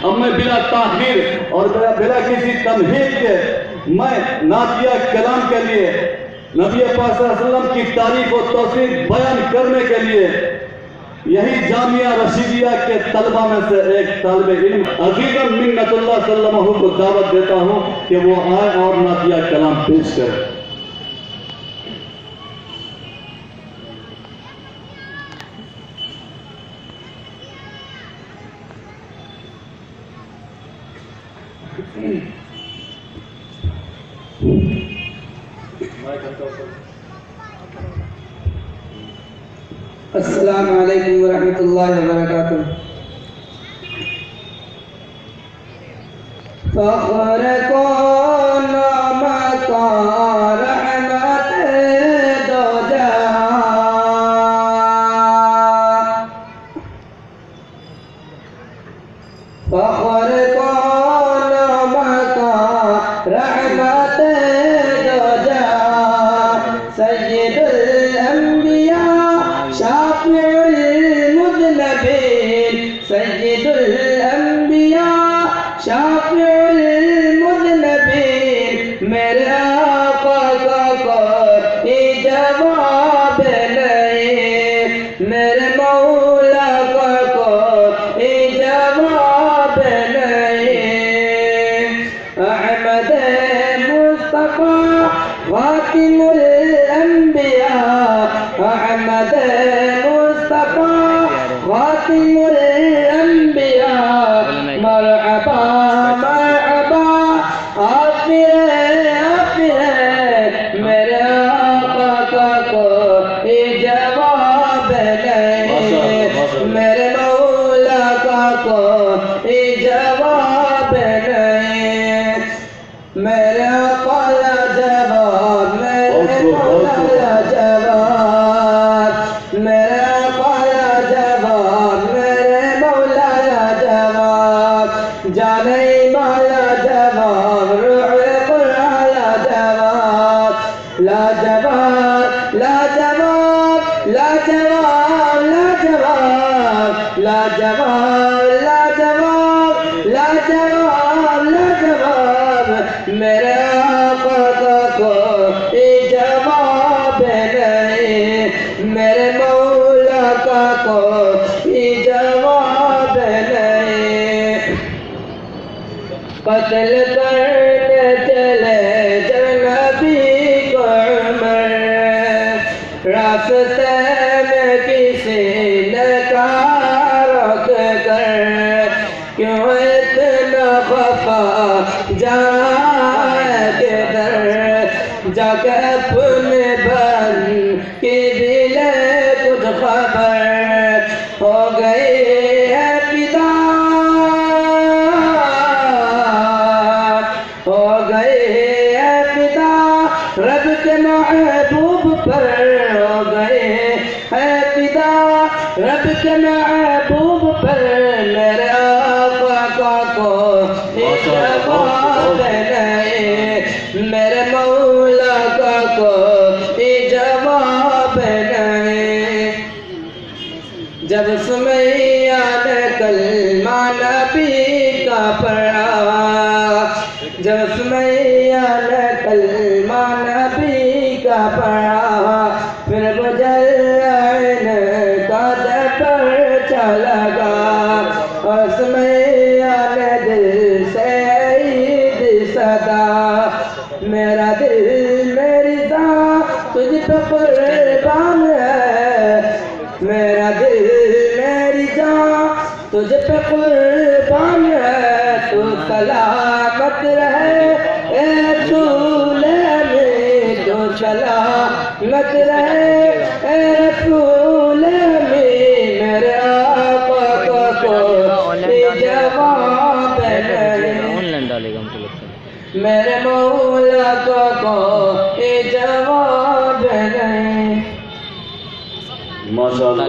اب میں بلا تاخیر اور بلا کسی تمہید کے میں نعتیہ کلام کے لیے نبی پاک صلی اللہ علیہ وسلم کی تعریف و توصیف بیان کرنے کے لیے یہی جامعہ رشیدیہ کے طلبہ میں سے ایک طالب علم عزیزم منت اللہ صلی اللہ علیہ وسلم کو دعوت دیتا ہوں کہ وہ آئے اور نعتیہ کلام پیش کرے۔ السلام علیکم ورحمۃ اللہ وبرکاتہ۔ فخر کون مکان رحمت دو جہاں، فخر کون مکان رحمت دو جہاں، سید الانبیاء شافع المذنبین، سید الانبیاء شافع المذنبین، میرے آقا کا کوئی جواب نہیں، میرے مولا کا کوئی جواب نہیں، احمد مصطفیٰ خاتم الانبیاء، احمد مصطفیٰ خاتم الانبیاء، مرحبا مرحبا آفر میرے آقا کا کوئی جواب نہیں، میرے مولا کا کوئی جواب نہیں، میرے آقا لا جواب، میرے مولا لا جواب، میرے آقا لا جواب، میرے مولا لا جواب، جانے مولا جواب، روح قرآن لا جواب، لا جواب لا جواب لا جواب لا جواب لا جواب لا جواب لا جواب لا جواب، میرے آقا کا کوئی جواب نہیں، میرے مولا کا کوئی جواب نہیں، قتل کرنے چلے جب نبی کو عمر، راستے میں کسی نے کہا روک کر، کیوں اتنا خفا جائے کدھر، جا کے اپنے بن کی بھی لے کچھ خبر، ہو گئی ہے فدا، ہو گئی ہے فدا رب کے محبوب پر، ہو گئی ہے فدا رب کے محبوب پر، میرے آقا کا کوئی جواب نہیں، میرے مولا کا کوئی جواب نہیں، جب سمیہ نے کلمہ نبی کا پڑھا، جب سمیہ نے کلمہ نبی کا پڑھا، پھر بجلعین کا جبر چلگا، اور سمیہ نے دل سے عید صدا، میرا دل میری جان تجھ پہ قربان ہے، میرا دل میری جان تجھ پہ قربان ہے، تو سلامت رہے اے رسول امین، تو سلامت رہے اے رسول امین، میرے آقا کا کوئی جواب نہیں، میرے مولا کا کوئی جواب نہیں۔ ماشاءاللہ